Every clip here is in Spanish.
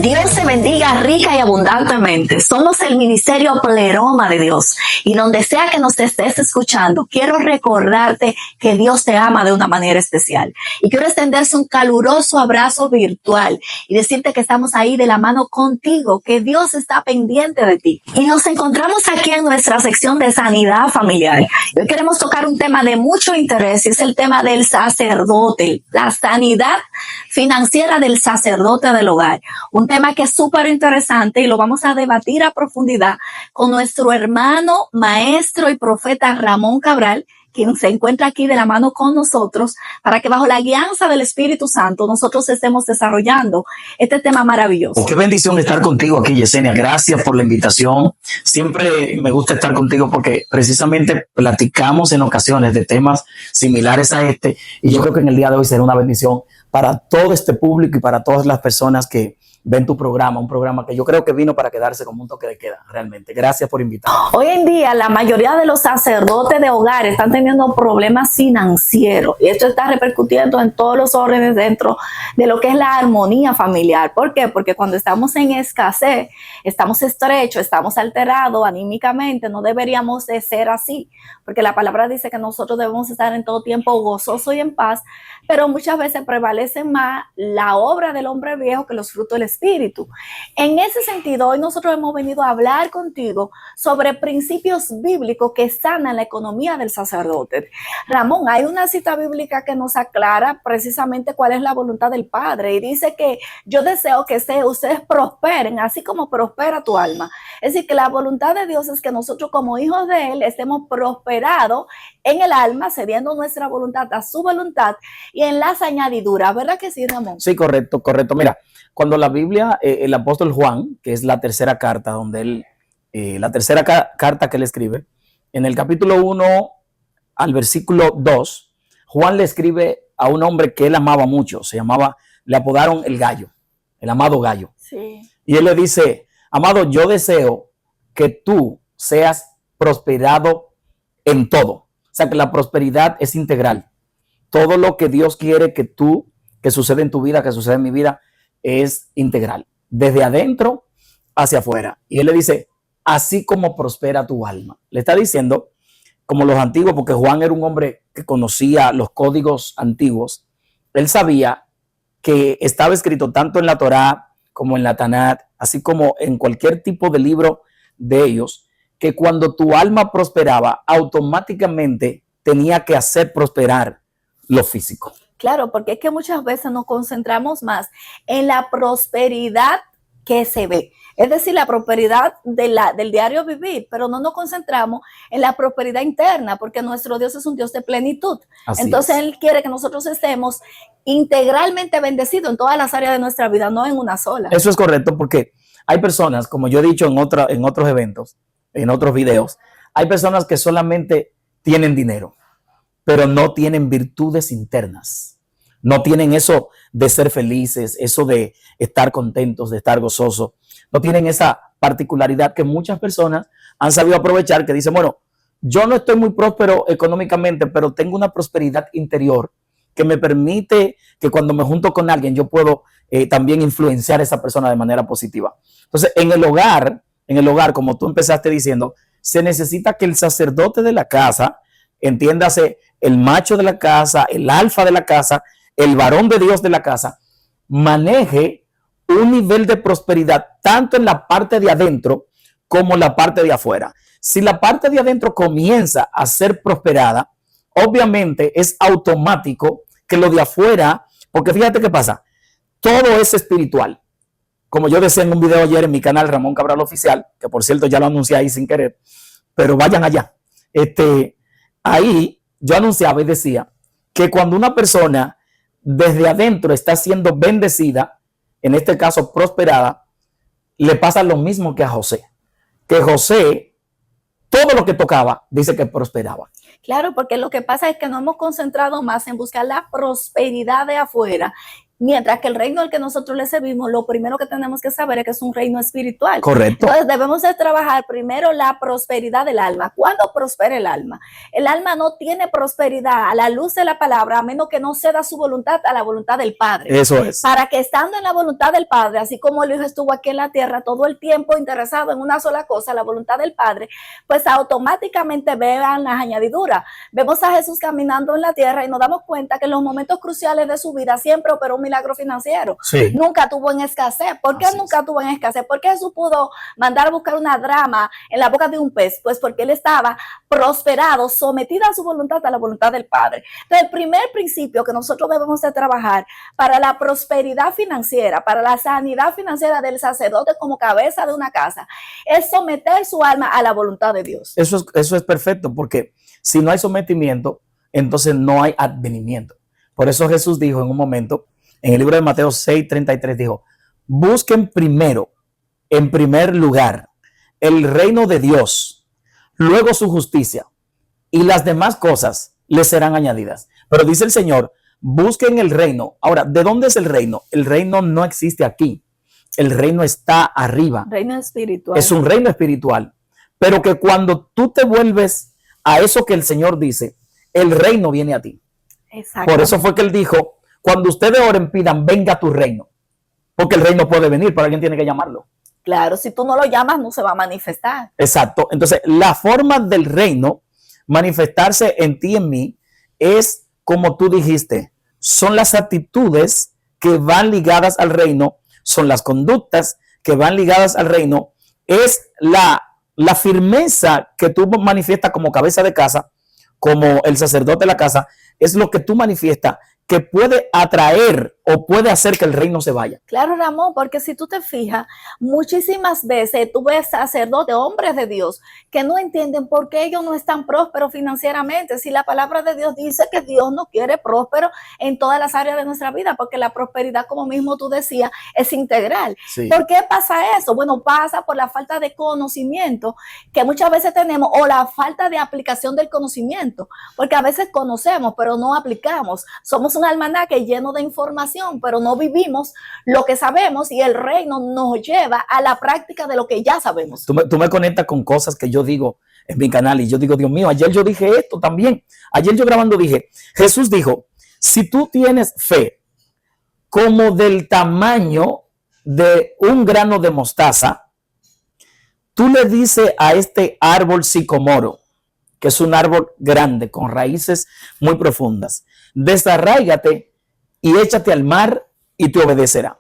Dios te bendiga rica y abundantemente. Somos el Ministerio Pleroma de Dios. Y donde sea que nos estés escuchando, quiero recordarte que Dios te ama de una manera especial. Y quiero extenderse un caluroso abrazo virtual y decirte que estamos ahí de la mano contigo, que Dios está pendiente de ti. Y nos encontramos aquí en nuestra sección de sanidad familiar. Hoy queremos tocar un tema de mucho interés y es el tema del sacerdote, la sanidad financiera del sacerdote del hogar. Un tema que es súper interesante y lo vamos a debatir a profundidad con nuestro hermano, maestro y profeta Ramón Cabral, quien se encuentra aquí de la mano con nosotros para que bajo la guianza del Espíritu Santo nosotros estemos desarrollando este tema maravilloso. Qué bendición estar contigo aquí, Yesenia. Gracias por la invitación. Siempre me gusta estar contigo porque precisamente platicamos en ocasiones de temas similares a este y yo creo que en el día de hoy será una bendición para todo este público y para todas las personas que ven tu programa, un programa que yo creo que vino para quedarse como un toque de queda, realmente. Gracias por invitarme. Hoy en día la mayoría de los sacerdotes de hogar están teniendo problemas financieros y esto está repercutiendo en todos los órdenes dentro de lo que es la armonía familiar. ¿Por qué? Porque cuando estamos en escasez, estamos estrechos, estamos alterados anímicamente, no deberíamos de ser así, porque la palabra dice que nosotros debemos estar en todo tiempo gozosos y en paz, pero muchas veces prevalece más la obra del hombre viejo que los frutos del Espíritu. En ese sentido, hoy nosotros hemos venido a hablar contigo sobre principios bíblicos que sanan la economía del sacerdote. Ramón, hay una cita bíblica que nos aclara precisamente cuál es la voluntad del Padre y dice que yo deseo que ustedes prosperen, así como prospera tu alma. Es decir, que la voluntad de Dios es que nosotros como hijos de Él estemos prosperados en el alma, cediendo nuestra voluntad a su voluntad y en las añadiduras. ¿Verdad que sí, Ramón? Sí, correcto. Mira, cuando la Biblia, el apóstol Juan, que es la tercera carta, donde él, la tercera carta que él escribe, en el capítulo 1 al versículo 2, Juan le escribe a un hombre que él amaba mucho, le apodaron el gallo, el amado gallo. Sí. Y él le dice, amado, yo deseo que tú seas prosperado en todo. O sea, que la prosperidad es integral. Todo lo que Dios quiere que sucede en tu vida, que sucede en mi vida, es integral, desde adentro hacia afuera. Y él le dice, así como prospera tu alma. Le está diciendo, como los antiguos, porque Juan era un hombre que conocía los códigos antiguos. Él sabía que estaba escrito tanto en la Torá como en la Tanat, así como en cualquier tipo de libro de ellos, que cuando tu alma prosperaba, automáticamente tenía que hacer prosperar lo físico. Claro, porque es que muchas veces nos concentramos más en la prosperidad que se ve, es decir, la prosperidad del diario vivir, pero no nos concentramos en la prosperidad interna, porque nuestro Dios es un Dios de plenitud. Entonces Él quiere que nosotros estemos integralmente bendecidos en todas las áreas de nuestra vida, no en una sola. Eso es correcto, porque hay personas, como yo he dicho en otros eventos, en otros videos, hay personas que solamente tienen dinero, pero no tienen virtudes internas. No tienen eso de ser felices, eso de estar contentos, de estar gozosos. No tienen esa particularidad que muchas personas han sabido aprovechar, que dicen, bueno, yo no estoy muy próspero económicamente, pero tengo una prosperidad interior que me permite que cuando me junto con alguien yo puedo también influenciar a esa persona de manera positiva. Entonces, en el hogar, como tú empezaste diciendo, se necesita que el sacerdote de la casa, entiéndase, el macho de la casa, el alfa de la casa, el varón de Dios de la casa, maneje un nivel de prosperidad tanto en la parte de adentro como en la parte de afuera. Si la parte de adentro comienza a ser prosperada, obviamente es automático que lo de afuera, porque fíjate qué pasa, todo es espiritual. Como yo decía en un video ayer en mi canal Ramón Cabral Oficial, que por cierto ya lo anuncié ahí sin querer, pero vayan allá. Ahí yo anunciaba y decía que cuando una persona desde adentro está siendo bendecida, en este caso prosperada, le pasa lo mismo que a José. Que José, todo lo que tocaba, dice que prosperaba. Claro, porque lo que pasa es que nos hemos concentrado más en buscar la prosperidad de afuera Mientras que el reino al que nosotros le servimos, lo primero que tenemos que saber es que es un reino espiritual. Correcto. Entonces debemos de trabajar primero la prosperidad del alma. ¿Cuándo prospera el alma? El alma no tiene prosperidad a la luz de la palabra, a menos que no ceda su voluntad a la voluntad del Padre. Eso es. Para que estando en la voluntad del Padre, así como el Hijo estuvo aquí en la tierra todo el tiempo interesado en una sola cosa, la voluntad del Padre, pues automáticamente vean las añadiduras. Vemos a Jesús caminando en la tierra y nos damos cuenta que en los momentos cruciales de su vida siempre operó un milagro financiero. Sí. Nunca tuvo en escasez. ¿Por qué nunca tuvo en escasez? ¿Por qué Jesús pudo mandar a buscar una drama en la boca de un pez? Pues porque él estaba prosperado, sometido a su voluntad, a la voluntad del Padre. Entonces, el primer principio que nosotros debemos de trabajar para la prosperidad financiera, para la sanidad financiera del sacerdote como cabeza de una casa, es someter su alma a la voluntad de Dios. Eso es perfecto, porque si no hay sometimiento, entonces no hay advenimiento. Por eso Jesús dijo en un momento, en el libro de Mateo 6:33, dijo, busquen primero, en primer lugar, el reino de Dios, luego su justicia, y las demás cosas les serán añadidas. Pero dice el Señor, busquen el reino. Ahora, ¿de dónde es el reino? El reino no existe aquí. El reino está arriba. Reino espiritual. Es un reino espiritual. Pero que cuando tú te vuelves a eso que el Señor dice, el reino viene a ti. Exacto. Por eso fue que él dijo, cuando ustedes oren, pidan, venga tu reino. Porque el reino puede venir, pero alguien tiene que llamarlo. Claro, si tú no lo llamas, no se va a manifestar. Exacto. Entonces, la forma del reino manifestarse en ti y en mí es como tú dijiste, son las actitudes que van ligadas al reino, son las conductas que van ligadas al reino, es la firmeza que tú manifiestas como cabeza de casa, como el sacerdote de la casa, es lo que tú manifiestas que puede atraer o puede hacer que el reino se vaya. Claro, Ramón, porque si tú te fijas, muchísimas veces tú ves sacerdotes, hombres de Dios, que no entienden por qué ellos no están prósperos financieramente. Si la palabra de Dios dice que Dios nos quiere prósperos en todas las áreas de nuestra vida, porque la prosperidad, como mismo tú decías, es integral. Sí. ¿Por qué pasa eso? Bueno, pasa por la falta de conocimiento que muchas veces tenemos o la falta de aplicación del conocimiento, porque a veces conocemos, pero no aplicamos. Somos un almanaque lleno de información, pero no vivimos lo que sabemos y el reino nos lleva a la práctica de lo que ya sabemos. Tú me conectas con cosas que yo digo en mi canal y yo digo, Dios mío, ayer yo dije esto también. Ayer yo grabando dije, Jesús dijo, si tú tienes fe como del tamaño de un grano de mostaza, tú le dices a este árbol sicomoro, que es un árbol grande con raíces muy profundas, desarráigate y échate al mar y te obedecerá.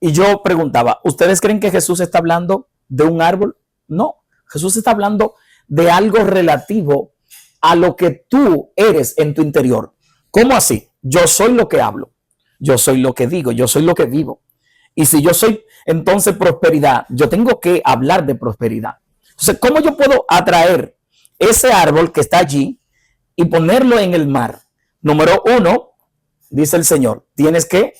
Y yo preguntaba, ¿ustedes creen que Jesús está hablando de un árbol? No, Jesús está hablando de algo relativo a lo que tú eres en tu interior. ¿Cómo así? Yo soy lo que hablo, yo soy lo que digo, yo soy lo que vivo. Y si yo soy entonces prosperidad, yo tengo que hablar de prosperidad. Entonces, ¿cómo yo puedo atraer ese árbol que está allí y ponerlo en el mar? Número uno, dice el Señor, tienes que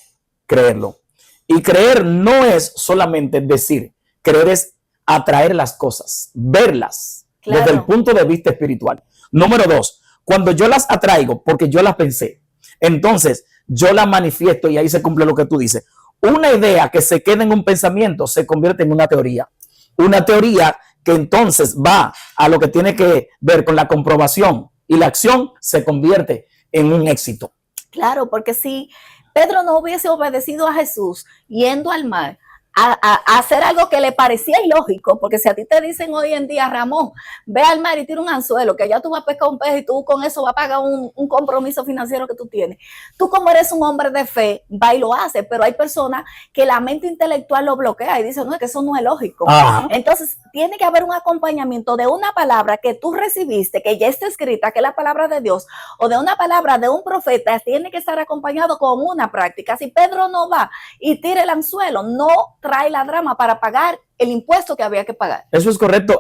creerlo. Y creer no es solamente decir, creer es atraer las cosas, verlas Claro. desde el punto de vista espiritual. Número dos, cuando yo las atraigo porque yo las pensé, entonces yo las manifiesto y ahí se cumple lo que tú dices. Una idea que se queda en un pensamiento se convierte en una teoría. Una teoría que entonces va a lo que tiene que ver con la comprobación y la acción se convierte en un éxito. Claro, porque si Pedro no hubiese obedecido a Jesús yendo al mar a hacer algo que le parecía ilógico, porque si a ti te dicen hoy en día, Ramón, ve al mar y tira un anzuelo, que allá tú vas a pescar un pez y tú con eso vas a pagar un compromiso financiero que tú tienes. Tú como eres un hombre de fe, va y lo hace, pero hay personas que la mente intelectual lo bloquea y dice, no, es que eso no es lógico. Ajá. Entonces, tiene que haber un acompañamiento de una palabra que tú recibiste, que ya está escrita, que es la palabra de Dios, o de una palabra de un profeta, tiene que estar acompañado con una práctica. Si Pedro no va y tira el anzuelo, no trae la drama para pagar el impuesto que había que pagar. Eso es correcto.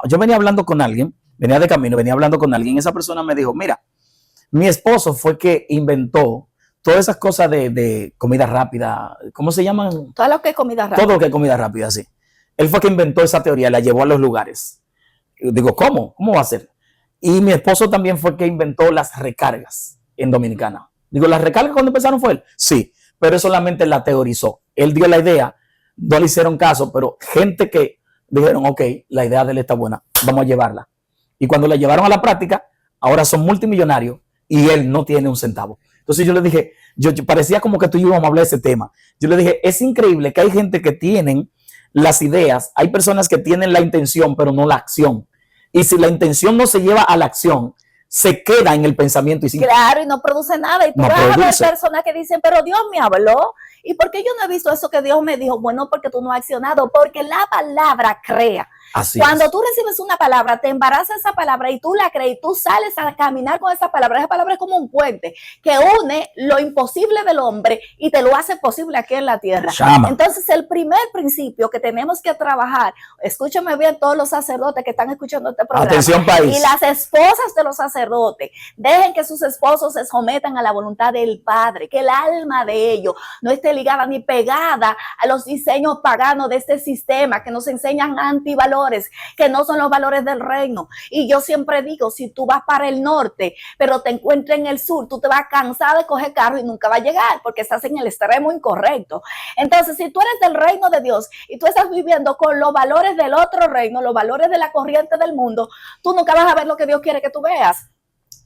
Yo venía hablando con alguien, venía de camino, venía hablando con alguien. Esa persona me dijo, mira, mi esposo fue que inventó todas esas cosas de comida rápida. ¿Cómo se llaman? Todo lo que es comida rápida. Todo lo que es comida rápida, sí. Él fue que inventó esa teoría, la llevó a los lugares. Y digo, ¿cómo? ¿Cómo va a ser? Y mi esposo también fue que inventó las recargas en Dominicana. Digo, ¿las recargas cuando empezaron fue él? Sí. pero él solamente la teorizó. Él dio la idea, no le hicieron caso, pero gente que dijeron, ok, la idea de él está buena, vamos a llevarla. Y cuando la llevaron a la práctica, ahora son multimillonarios y él no tiene un centavo. Entonces yo le dije, yo parecía como que tú y yo íbamos a hablar de ese tema. Yo le dije, es increíble que hay gente que tienen las ideas, hay personas que tienen la intención, pero no la acción. Y si la intención no se lleva a la acción, se queda en el pensamiento. Y claro, y no produce nada. Y tú vas a ver personas que dicen, pero Dios me habló. ¿Y por qué yo no he visto eso que Dios me dijo? Bueno, porque tú no has accionado, porque la palabra crea. Cuando tú recibes una palabra, te embaraza esa palabra y tú la crees y tú sales a caminar con esa palabra es como un puente que une lo imposible del hombre y te lo hace posible aquí en la tierra. Chama. Entonces, el primer principio que tenemos que trabajar, escúchame bien todos los sacerdotes que están escuchando este programa. Atención, país. Y las esposas de los sacerdotes, dejen que sus esposos se sometan a la voluntad del Padre, que el alma de ellos no esté ligada ni pegada a los diseños paganos de este sistema que nos enseñan antivalores, que no son los valores del reino. Y yo siempre digo, si tú vas para el norte, pero te encuentras en el sur, tú te vas a cansar de coger carro y nunca vas a llegar porque estás en el extremo incorrecto. Entonces, si tú eres del reino de Dios y tú estás viviendo con los valores del otro reino, los valores de la corriente del mundo, tú nunca vas a ver lo que Dios quiere que tú veas.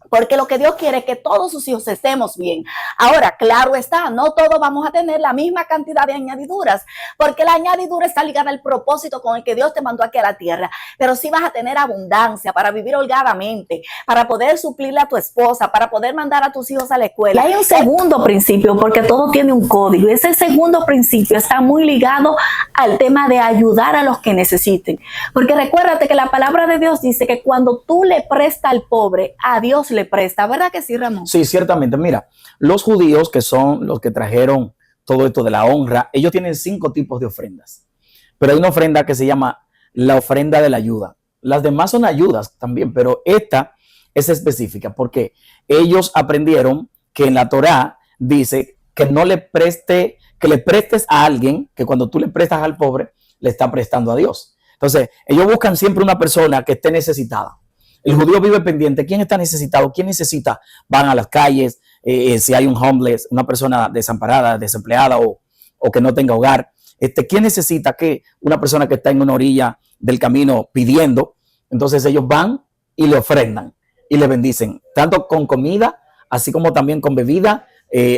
Porque lo que Dios quiere es que todos sus hijos estemos bien. Ahora, claro está, no todos vamos a tener la misma cantidad de añadiduras, porque la añadidura está ligada al propósito con el que Dios te mandó aquí a la tierra. Pero sí vas a tener abundancia para vivir holgadamente, para poder suplirle a tu esposa, para poder mandar a tus hijos a la escuela. Y hay un segundo principio, porque todo tiene un código. Y ese segundo principio está muy ligado al tema de ayudar a los que necesiten. Porque recuérdate que la palabra de Dios dice que cuando tú le prestas al pobre, a Dios le presta, ¿verdad que sí, Ramón? Sí, ciertamente. Mira, los judíos, que son los que trajeron todo esto de la honra, ellos tienen 5 tipos de ofrendas. Pero hay una ofrenda que se llama la ofrenda de la ayuda. Las demás son ayudas también, pero esta es específica porque ellos aprendieron que en la Torá dice que no le preste, que le prestes a alguien, que cuando tú le prestas al pobre, le está prestando a Dios. Entonces, ellos buscan siempre una persona que esté necesitada. El judío vive pendiente. ¿Quién está necesitado? ¿Quién necesita? Van a las calles. Si hay un homeless, una persona desamparada, desempleada o que no tenga hogar. ¿Quién necesita? ¿Qué? Una persona que está en una orilla del camino pidiendo. Entonces ellos van y le ofrendan y le bendicen. Tanto con comida, así como también con bebida,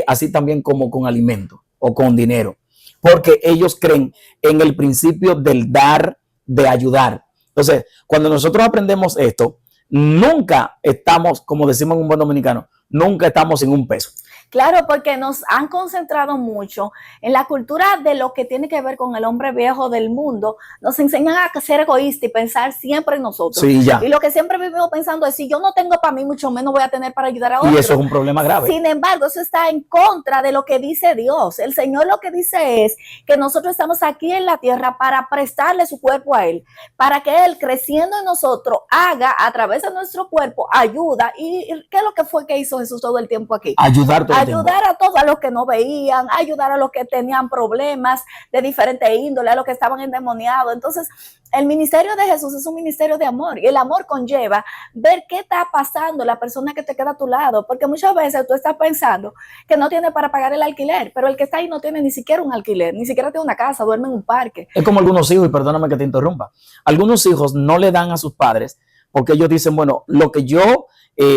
así también como con alimento o con dinero. Porque ellos creen en el principio del dar, de ayudar. Entonces, cuando nosotros aprendemos esto, nunca estamos, como decimos en un buen dominicano, nunca estamos sin un peso. Claro, porque nos han concentrado mucho en la cultura de lo que tiene que ver con el hombre viejo del mundo. Nos enseñan a ser egoístas y pensar siempre en nosotros. Sí, ya. Y lo que siempre vivimos pensando es, si yo no tengo para mí, mucho menos voy a tener para ayudar a otros. Y eso es un problema grave. Sin embargo, eso está en contra de lo que dice Dios. El Señor lo que dice es que nosotros estamos aquí en la tierra para prestarle su cuerpo a Él, para que Él, creciendo en nosotros, haga a través de nuestro cuerpo ayuda. ¿Y qué es lo que fue que hizo Jesús todo el tiempo aquí? Ayudar todo el tiempo. Ayudar a todos, a los que no veían, ayudar a los que tenían problemas de diferente índole, a los que estaban endemoniados. Entonces, el ministerio de Jesús es un ministerio de amor, y el amor conlleva ver qué está pasando la persona que te queda a tu lado, porque muchas veces tú estás pensando que no tiene para pagar el alquiler, pero el que está ahí no tiene ni siquiera un alquiler, ni siquiera tiene una casa, duerme en un parque. Es como algunos hijos, y perdóname que te interrumpa, algunos hijos no le dan a sus padres porque ellos dicen, bueno, lo que yo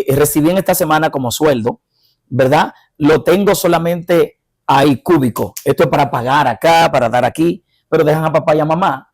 recibí en esta semana como sueldo, ¿verdad? Lo tengo solamente ahí cúbico. Esto es para pagar acá, para dar aquí, pero dejan a papá y a mamá.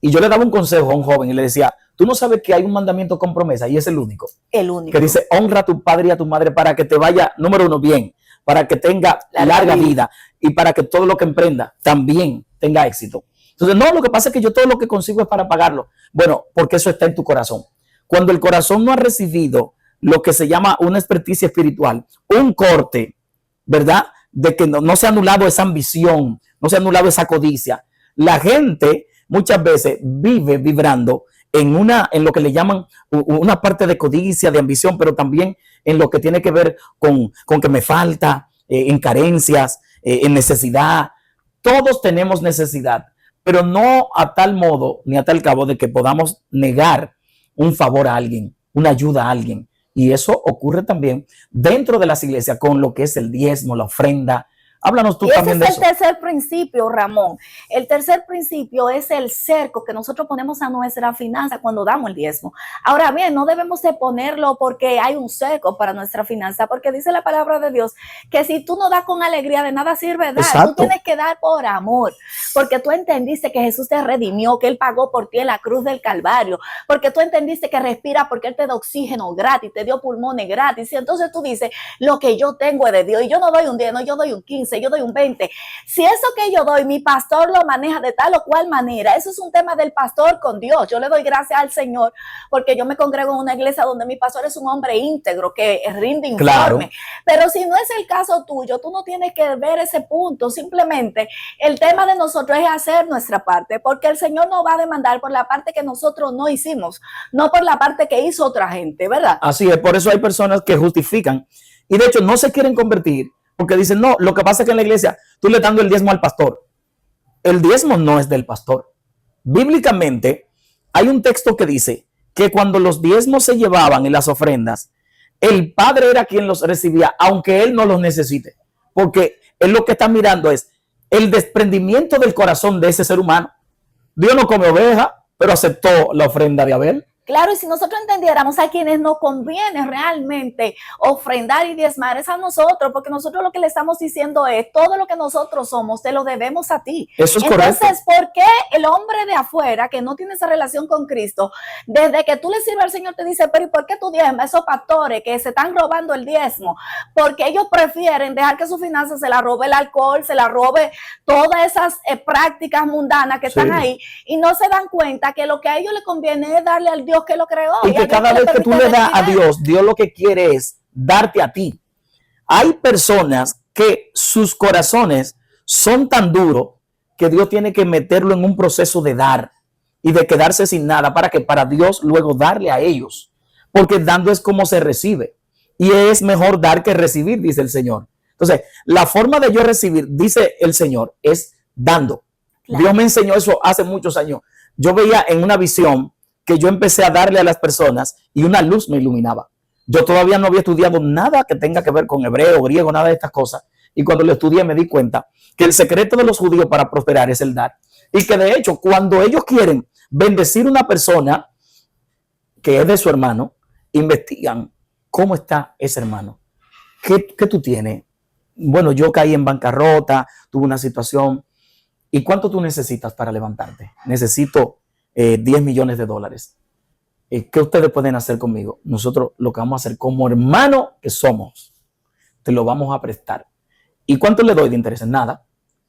Y yo le daba un consejo a un joven y le decía, tú no sabes que hay un mandamiento con promesa, y es el único. El único. Que dice, honra a tu padre y a tu madre para que te vaya, número 1, bien, para que tenga larga vida y para que todo lo que emprenda también tenga éxito. Entonces, no, lo que pasa es que yo todo lo que consigo es para pagarlo. Bueno, porque eso está en tu corazón. Cuando el corazón no ha recibido lo que se llama una experticia espiritual, un corte, ¿verdad? De que no se ha anulado esa ambición, no se ha anulado esa codicia. La gente muchas veces vive vibrando en lo que le llaman una parte de codicia, de ambición, pero también en lo que tiene que ver con que me falta, en carencias, en necesidad. Todos tenemos necesidad, pero no a tal modo ni a tal cabo de que podamos negar un favor a alguien, una ayuda a alguien. Y eso ocurre también dentro de las iglesias con lo que es el diezmo, la ofrenda. Háblanos tú Y ese también de es eso. el tercer principio, Ramón. El tercer principio es el cerco que nosotros ponemos a nuestra finanza cuando damos el diezmo. Ahora bien, no debemos de ponerlo porque hay un cerco para nuestra finanza, porque dice la palabra de Dios que si tú no das con alegría, de nada sirve dar. Tú Exacto. tienes que dar por amor, porque tú entendiste que Jesús te redimió, que Él pagó por ti en la cruz del Calvario, porque tú entendiste que respira porque Él te da oxígeno gratis, te dio pulmones gratis. Y entonces tú dices, lo que yo tengo es de Dios, y yo no doy un 10, no, yo doy un 15, yo doy un 20. Si eso que yo doy, mi pastor lo maneja de tal o cual manera, eso es un tema del pastor con Dios. Yo le doy gracias al Señor porque yo me congrego en una iglesia donde mi pastor es un hombre íntegro que rinde informe. Claro. Pero si no es el caso tuyo, tú no tienes que ver ese punto. Simplemente el tema de nosotros es hacer nuestra parte, porque el Señor nos va a demandar por la parte que nosotros no hicimos, no por la parte que hizo otra gente, ¿verdad? Así es, por eso hay personas que justifican y de hecho no se quieren convertir porque dicen, no, lo que pasa es que en la iglesia tú le estás dando el diezmo al pastor. El diezmo no es del pastor. Bíblicamente hay un texto que dice que cuando los diezmos se llevaban en las ofrendas, el padre era quien los recibía, aunque él no los necesite. Porque él lo que está mirando es el desprendimiento del corazón de ese ser humano. Dios no come oveja, pero aceptó la ofrenda de Abel. Claro, y si nosotros entendiéramos a quienes nos conviene realmente ofrendar y diezmar es a nosotros, porque nosotros lo que le estamos diciendo es, todo lo que nosotros somos, te lo debemos a ti. Eso es correcto. Entonces, ¿por qué el hombre de afuera que no tiene esa relación con Cristo, desde que tú le sirves al Señor te dice, pero ¿y por qué tú diezmas? Esos pastores que se están robando el diezmo, porque ellos prefieren dejar que su finanza se la robe el alcohol, se la robe todas esas prácticas mundanas que están ahí, y no se dan cuenta que lo que a ellos les conviene es darle al Dios que lo creó. Y que cada vez que tú le das a Dios, Dios lo que quiere es darte a ti. Hay personas que sus corazones son tan duros que Dios tiene que meterlo en un proceso de dar y de quedarse sin nada para Dios luego darle a ellos. Porque dando es como se recibe. Y es mejor dar que recibir, dice el Señor. Entonces, la forma de yo recibir, dice el Señor, es dando. Claro. Dios me enseñó eso hace muchos años. Yo veía en una visión que yo empecé a darle a las personas y una luz me iluminaba. Yo todavía no había estudiado nada que tenga que ver con hebreo, griego, nada de estas cosas. Y cuando lo estudié me di cuenta que el secreto de los judíos para prosperar es el dar. Y que de hecho, cuando ellos quieren bendecir a una persona que es de su hermano, investigan cómo está ese hermano. ¿Qué tú tienes? Bueno, yo caí en bancarrota, tuve una situación. ¿Y cuánto tú necesitas para levantarte? Necesito 10 millones de dólares. ¿Qué ustedes pueden hacer conmigo? Nosotros lo que vamos a hacer como hermano que somos, te lo vamos a prestar. ¿Y cuánto le doy de interés? Nada.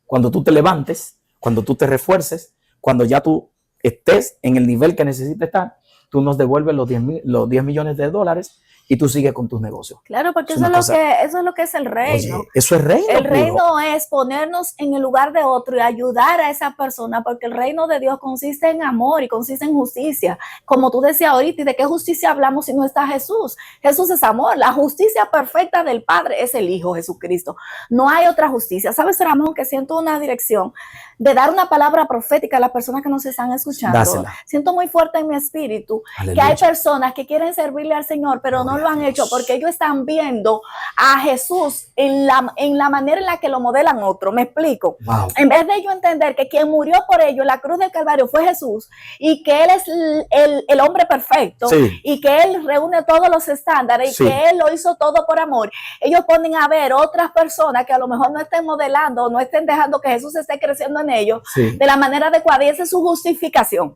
Cuando tú te levantes, cuando tú te refuerces, cuando ya tú estés en el nivel que necesitas estar, tú nos devuelves los 10 millones de dólares y tú sigues con tus negocios. Claro, porque eso es lo que es el reino. Oye, eso es reino. El reino es ponernos en el lugar de otro y ayudar a esa persona, porque el reino de Dios consiste en amor y consiste en justicia. Como tú decías ahorita, ¿y de qué justicia hablamos si no está Jesús? Jesús es amor. La justicia perfecta del Padre es el Hijo Jesucristo. No hay otra justicia. ¿Sabes, Ramón, que siento una dirección de dar una palabra profética a las personas que nos están escuchando? Dásela. Siento muy fuerte en mi espíritu. Aleluya. Que hay personas que quieren servirle al Señor, pero no lo han hecho porque ellos están viendo a Jesús en la manera en la que lo modelan otros. Me explico. Wow. En vez de yo entender que quien murió por ellos en la cruz del Calvario fue Jesús y que Él es el hombre perfecto, sí, y que Él reúne todos los estándares, sí, y que Él lo hizo todo por amor, ellos ponen a ver otras personas que a lo mejor no estén modelando o no estén dejando que Jesús esté creciendo en ellos, sí, de la manera adecuada, y esa es su justificación.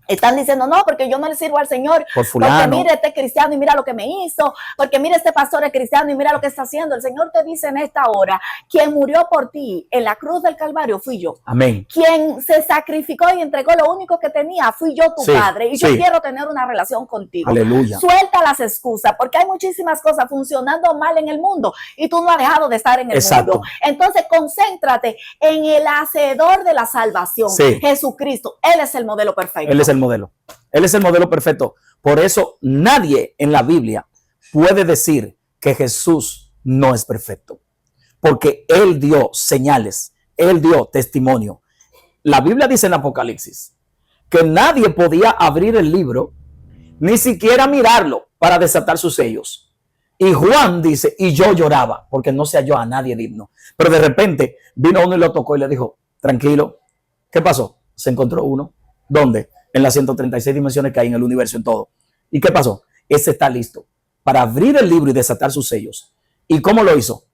Están diciendo, no, porque yo no le sirvo al Señor, por fulano, porque mire este cristiano y mira lo que me hizo, porque mire este pastor es cristiano y mira lo que está haciendo. El Señor te dice en esta hora, quien murió por ti en la cruz del Calvario fui yo. Amén. Quien se sacrificó y entregó lo único que tenía fui yo, tu Padre, y yo quiero tener una relación contigo. Aleluya. Suelta las excusas, porque hay muchísimas cosas funcionando mal en el mundo y tú no has dejado de estar en el mundo. Entonces concéntrate en el hacedor de la salvación, Jesucristo. Él es el modelo perfecto. Él es el modelo. Él es el modelo perfecto. Por eso nadie en la Biblia puede decir que Jesús no es perfecto. Porque Él dio señales. Él dio testimonio. La Biblia dice en Apocalipsis que nadie podía abrir el libro, ni siquiera mirarlo para desatar sus sellos. Y Juan dice, y yo lloraba porque no se halló a nadie digno. Pero de repente vino uno y lo tocó y le dijo, tranquilo, ¿qué pasó? Se encontró uno. ¿Dónde? En las 136 dimensiones que hay en el universo, en todo. ¿Y qué pasó? Ese está listo para abrir el libro y desatar sus sellos. ¿Y cómo lo hizo?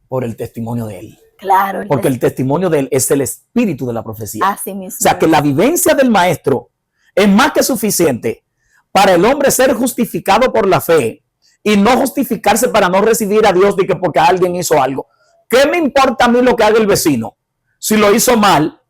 Por el testimonio de él. Claro. Porque el testimonio de él es el espíritu de la profecía. Así mismo. O sea, que la vivencia del maestro es más que suficiente para el hombre ser justificado por la fe y no justificarse para no recibir a Dios de que porque alguien hizo algo. ¿Qué me importa a mí lo que haga el vecino? Si lo hizo mal,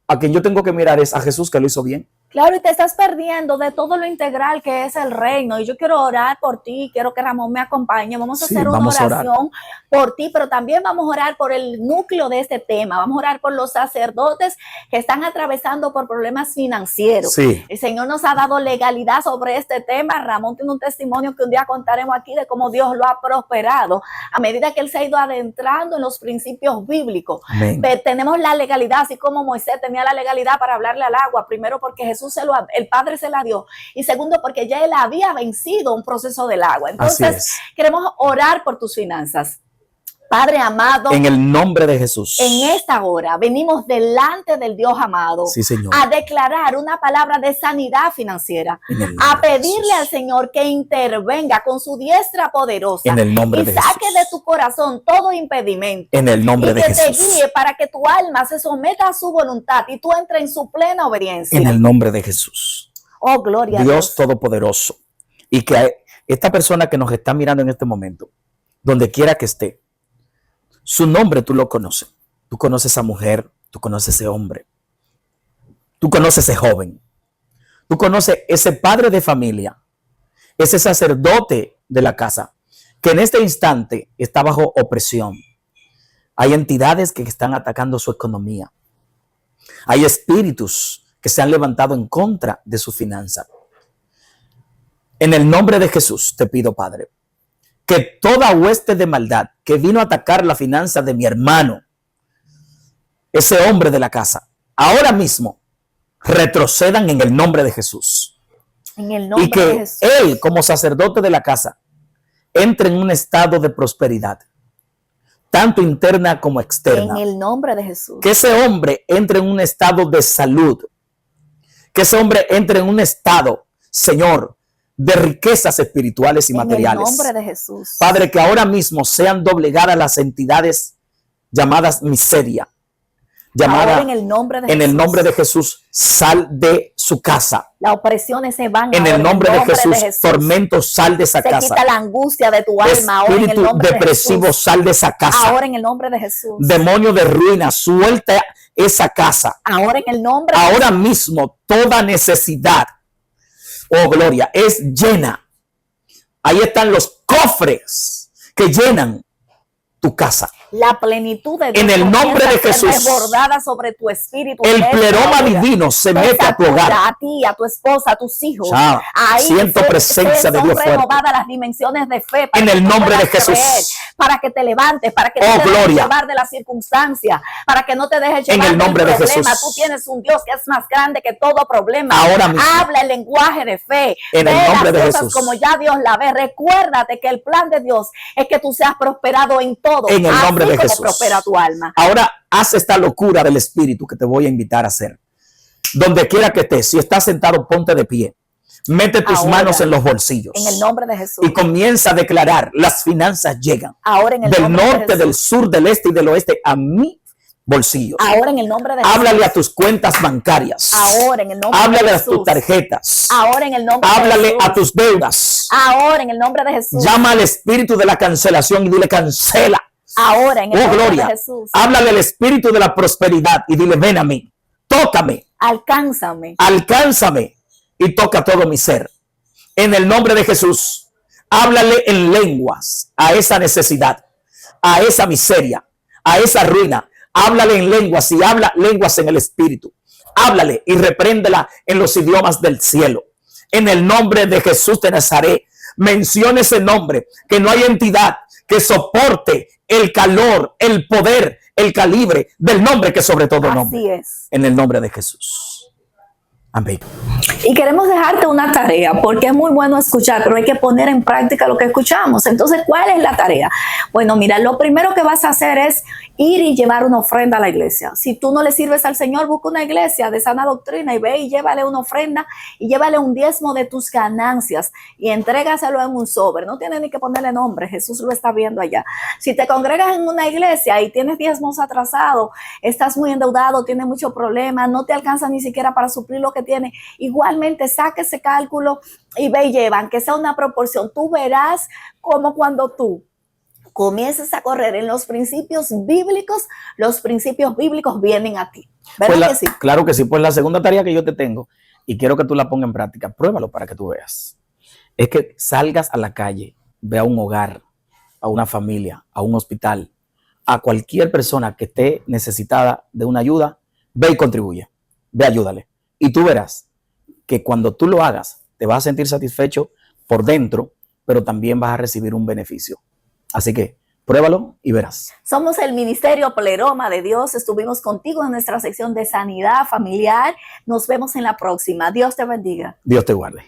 a quien yo tengo que mirar es a Jesús, que lo hizo bien. Claro, y te estás perdiendo de todo lo integral que es el reino. Y yo quiero orar por ti, quiero que Ramón me acompañe. Vamos a hacer una oración por ti, pero también vamos a orar por el núcleo de este tema. Vamos a orar por los sacerdotes que están atravesando por problemas financieros. Sí. El Señor nos ha dado legalidad sobre este tema. Ramón tiene un testimonio que un día contaremos aquí de cómo Dios lo ha prosperado a medida que él se ha ido adentrando en los principios bíblicos. Tenemos la legalidad, así como Moisés tenía la legalidad para hablarle al agua. Primero porque Jesús el Padre se la dio, y segundo porque ya él había vencido un proceso del agua. Entonces queremos orar por tus finanzas. Padre amado, en el nombre de Jesús, en esta hora venimos delante del Dios amado, sí, Señor, a declarar una palabra de sanidad financiera, a pedirle al Señor que intervenga con su diestra poderosa en el nombre y de saque Jesús de tu corazón todo impedimento, en el nombre de Jesús, y que te guíe para que tu alma se someta a su voluntad y tú entres en su plena obediencia. En el nombre de Jesús. Oh, gloria a Dios Todopoderoso. Y que esta persona que nos está mirando en este momento, donde quiera que esté, su nombre tú lo conoces. Tú conoces a esa mujer, tú conoces a ese hombre, tú conoces a ese joven, tú conoces ese padre de familia, ese sacerdote de la casa, que en este instante está bajo opresión. Hay entidades que están atacando su economía. Hay espíritus que se han levantado en contra de su finanza. En el nombre de Jesús te pido, Padre, que toda hueste de maldad que vino a atacar la finanza de mi hermano, ese hombre de la casa, ahora mismo retrocedan en el nombre de Jesús. En el nombre y que de Jesús, él, como sacerdote de la casa, entre en un estado de prosperidad, tanto interna como externa. en el nombre de Jesús. Que ese hombre entre en un estado de salud. Que ese hombre entre en un estado, Señor, de riquezas espirituales y materiales. En el nombre de Jesús. Padre, que ahora mismo sean doblegadas las entidades llamadas miseria. Llamada, en el nombre de en Jesús. el nombre de Jesús, sal de su casa. Las opresiones se van. En el nombre de Jesús, tormento, sal de esa casa. Se quita la angustia de tu alma. Ahora en el nombre depresivo, de Jesús. sal de esa casa. Ahora en el nombre de Jesús. Demonio de ruina, suelta esa casa. Ahora en el nombre de Ahora Jesús. mismo, toda necesidad, oh gloria, es llena. Ahí están los cofres que llenan tu casa. La plenitud de Dios en el nombre de Jesús, desbordada sobre tu espíritu. El pleroma divino se mete a tu hogar. A ti, a tu esposa, a tus hijos. Ahí siento presencia de Dios fuerte. Renovadas las dimensiones de fe. En el nombre de Jesús. Para que te levantes, para que no te dejes llevar de las circunstancias, para que no te dejes llevar del problema. Tú tienes un Dios que es más grande que todo problema. Ahora mismo. Habla el lenguaje de fe. En el nombre de Jesús. Como ya Dios la ve. Recuérdate que el plan de Dios es que tú seas prosperado en todo. En el nombre de Jesús. Prospera tu alma. Ahora haz esta locura del espíritu que te voy a invitar a hacer. Donde quiera que estés, si estás sentado, ponte de pie. Mete tus manos en los bolsillos. En el nombre de Jesús. Y comienza a declarar, las finanzas llegan. Ahora en el del norte, del sur, del este y del oeste a mi bolsillo. Ahora en el nombre de Jesús. Háblale a tus cuentas bancarias. Ahora en el nombre Háblale de Jesús. a tus tarjetas. Ahora en el nombre Háblale de Jesús. a tus deudas. Ahora en el nombre de Jesús. Llama al espíritu de la cancelación y dile cancela. Ahora en el nombre gloria. de Jesús. Háblale al espíritu de la prosperidad y dile ven a mí. Tócame. Alcánzame. Alcánzame y toca todo mi ser. En el nombre de Jesús. Háblale en lenguas a esa necesidad, a esa miseria, a esa ruina. Háblale en lenguas y habla lenguas en el espíritu. Háblale y repréndela en los idiomas del cielo. En el nombre de Jesús de Nazaret. Mencione ese nombre, que no hay entidad que soporte el calor, el poder, el calibre del nombre que sobre todo nombre. Así es. En el nombre de Jesús. Amén. Y queremos dejarte una tarea, porque es muy bueno escuchar, pero hay que poner en práctica lo que escuchamos. Entonces, ¿cuál es la tarea? Bueno, mira, lo primero que vas a hacer es ir y llevar una ofrenda a la iglesia. Si tú no le sirves al Señor, busca una iglesia de sana doctrina y ve y llévale una ofrenda y llévale un diezmo de tus ganancias y entrégaselo en un sobre. No tienes ni que ponerle nombre, Jesús lo está viendo allá. Si te congregas en una iglesia y tienes diezmos atrasados, estás muy endeudado, tienes muchos problemas, no te alcanza ni siquiera para suplir lo que tienes, igualmente saque ese cálculo y ve y lleva, aunque sea una proporción. Tú verás como cuando tú comiences a correr en los principios bíblicos vienen a ti. ¿Verdad Pues que sí? Claro que sí. Pues la segunda tarea que yo te tengo, y quiero que tú la pongas en práctica, pruébalo para que tú veas, es que salgas a la calle, ve a un hogar, a una familia, a un hospital, a cualquier persona que esté necesitada de una ayuda, ve y contribuye, ve, ayúdale. Y tú verás que cuando tú lo hagas, te vas a sentir satisfecho por dentro, pero también vas a recibir un beneficio. Así que pruébalo y verás. Somos el Ministerio Pleroma de Dios. Estuvimos contigo en nuestra sección de sanidad familiar. Nos vemos en la próxima. Dios te bendiga. Dios te guarde.